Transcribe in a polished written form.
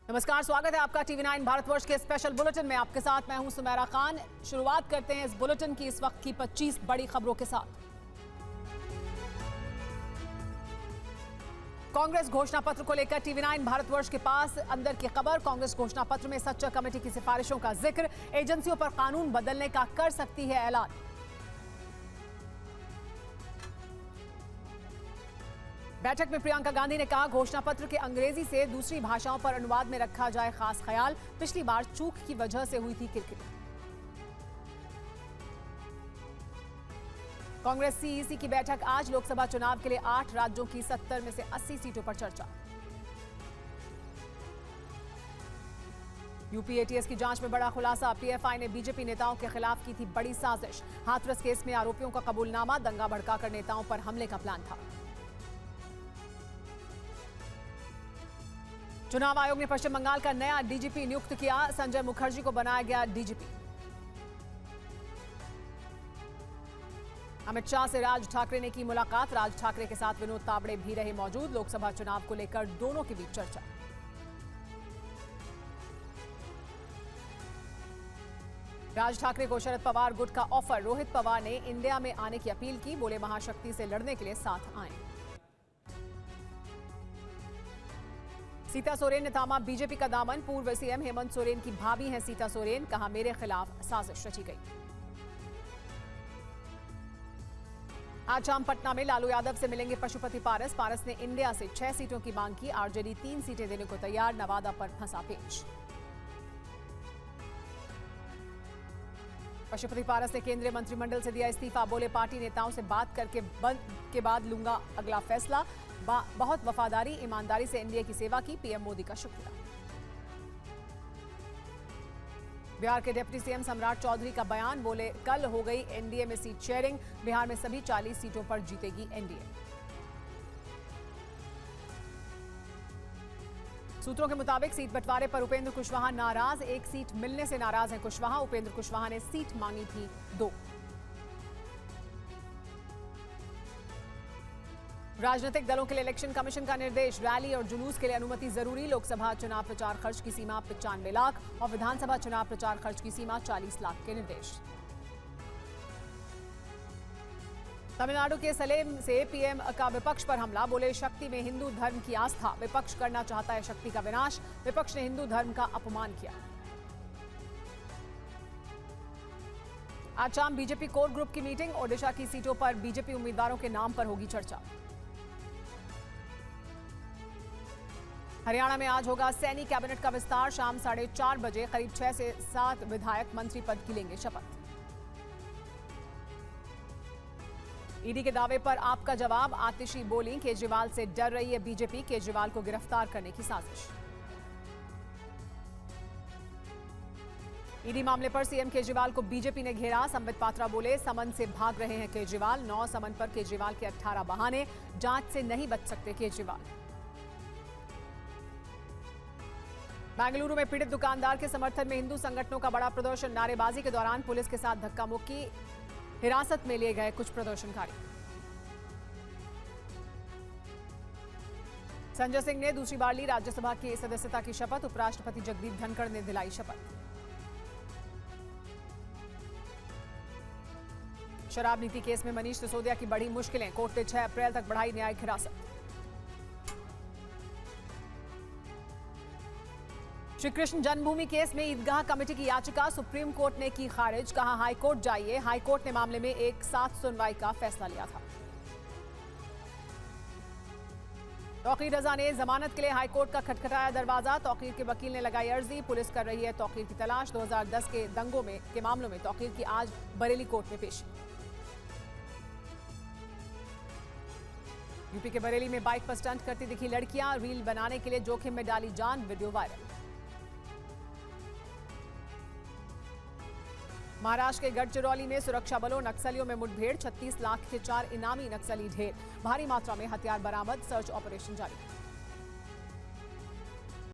नमस्कार, स्वागत है आपका टीवी9 भारतवर्ष के स्पेशल बुलेटिन में। आपके साथ मैं हूं सुमेरा खान। शुरुआत करते हैं इस बुलेटिन की इस वक्त की 25 बड़ी खबरों के साथ। कांग्रेस घोषणा पत्र को लेकर टीवी9 भारतवर्ष के पास अंदर की खबर। कांग्रेस घोषणा पत्र में सच्चा कमेटी की सिफारिशों का जिक्र, एजेंसियों पर कानून बदलने का कर सकती है ऐलान। बैठक में प्रियंका गांधी ने कहा, घोषणा पत्र के अंग्रेजी से दूसरी भाषाओं पर अनुवाद में रखा जाए खास ख्याल। पिछली बार चूक की वजह से हुई थी किरकिरी। कांग्रेस सीईसी की बैठक आज। लोकसभा चुनाव के लिए 8 राज्यों की 70 में से 80 सीटों पर चर्चा। यूपी एटीएस की जांच में बड़ा खुलासा। पीएफआई ने बीजेपी नेताओं के खिलाफ की थी बड़ी साजिश। हाथरस केस में आरोपियों का कबूलनामा, दंगा भड़काकर नेताओं पर हमले का प्लान था। चुनाव आयोग ने पश्चिम बंगाल का नया डीजीपी नियुक्त किया। संजय मुखर्जी को बनाया गया डीजीपी। अमित शाह से राज ठाकरे ने की मुलाकात। राज ठाकरे के साथ विनोद तावड़े भी रहे मौजूद। लोकसभा चुनाव को लेकर दोनों के बीच चर्चा। राज ठाकरे को शरद पवार गुट का ऑफर। रोहित पवार ने इंडिया में आने की अपील की। बोले, महाशक्ति से लड़ने के लिए साथ आए। सीता सोरेन ने थामा बीजेपी का दामन। पूर्व सीएम हेमंत सोरेन की भाभी हैं सीता सोरेन। कहा, मेरे खिलाफ साजिश रची गई। आज शाम पटना में लालू यादव से मिलेंगे पशुपति पारस। पारस ने इंडिया से 6 सीटों की मांग की। आरजेडी 3 सीटें देने को तैयार। नवादा पर फंसा पेच। पशुपति पारस ने केंद्रीय मंत्रिमंडल से दिया इस्तीफा। बोले, पार्टी नेताओं से बात करके बंद के बाद लूंगा अगला फैसला। बहुत वफादारी ईमानदारी से एनडीए की सेवा की। पीएम मोदी का शुक्रिया। बिहार के डिप्टी सीएम सम्राट चौधरी का बयान। बोले, कल हो गई एनडीए में सीट शेयरिंग। बिहार में सभी 40 सीटों पर जीतेगी एनडीए। सूत्रों के मुताबिक सीट बंटवारे पर उपेंद्र कुशवाहा नाराज। 1 सीट मिलने से नाराज हैं कुशवाहा। उपेंद्र कुशवाहा ने सीट मांगी थी 2। राजनीतिक दलों के लिए इलेक्शन कमीशन का निर्देश। रैली और जुलूस के लिए अनुमति जरूरी। लोकसभा चुनाव प्रचार खर्च की सीमा 95 लाख और विधानसभा चुनाव प्रचार खर्च की सीमा 40 लाख के निर्देश। तमिलनाडु के सलेम से पीएम का विपक्ष पर हमला। बोले, शक्ति में हिंदू धर्म की आस्था। विपक्ष करना चाहता है शक्ति का विनाश। विपक्ष ने हिंदू धर्म का अपमान किया। आज शाम बीजेपी कोर ग्रुप की मीटिंग। ओडिशा की सीटों पर बीजेपी उम्मीदवारों के नाम पर होगी चर्चा। हरियाणा में आज होगा सैनी कैबिनेट का विस्तार। शाम 4:30 बजे करीब 6 से 7 विधायक मंत्री पद की लेंगे शपथ। ईडी के दावे पर आपका जवाब। आतिशी बोली, केजरीवाल से डर रही है बीजेपी। केजरीवाल को गिरफ्तार करने की साजिश। ईडी मामले पर सीएम केजरीवाल को बीजेपी ने घेरा। संबित पात्रा बोले, समन से भाग रहे हैं केजरीवाल। 9 समन पर केजरीवाल के 18 बहाने। जांच से नहीं बच सकते केजरीवाल। बेंगलुरु में पीड़ित दुकानदार के समर्थन में हिंदू संगठनों का बड़ा प्रदर्शन। नारेबाजी के दौरान पुलिस के साथ धक्का मुक्की। हिरासत में लिए गए कुछ प्रदर्शनकारी। संजय सिंह ने दूसरी बार ली राज्यसभा की सदस्यता की शपथ। उपराष्ट्रपति जगदीप धनखड़ ने दिलाई शपथ। शराब नीति केस में मनीष सिसोदिया की बढ़ी मुश्किलें। कोर्ट ने 6 अप्रैल तक बढ़ाई न्यायिक हिरासत। श्री कृष्ण जन्मभूमि केस में ईदगाह कमेटी की याचिका सुप्रीम कोर्ट ने की खारिज। कहा, हाईकोर्ट जाइए। हाईकोर्ट ने मामले में एक साथ सुनवाई का फैसला लिया था। तौकीर रजा ने जमानत के लिए हाईकोर्ट का खटखटाया दरवाजा। तौकीर के वकील ने लगाई अर्जी। पुलिस कर रही है तौकीर की तलाश। 2010 के दंगों के मामलों में तौकीर की आज बरेली कोर्ट में पेशी। यूपी के बरेली में बाइक पर स्टंट करती दिखी लड़कियां। रील बनाने के लिए जोखिम में डाली जान। Video viral. महाराष्ट्र के गढ़चिरौली में सुरक्षा बलों नक्सलियों में मुठभेड़। 36 लाख के 4 इनामी नक्सली ढेर। भारी मात्रा में हथियार बरामद। सर्च ऑपरेशन जारी।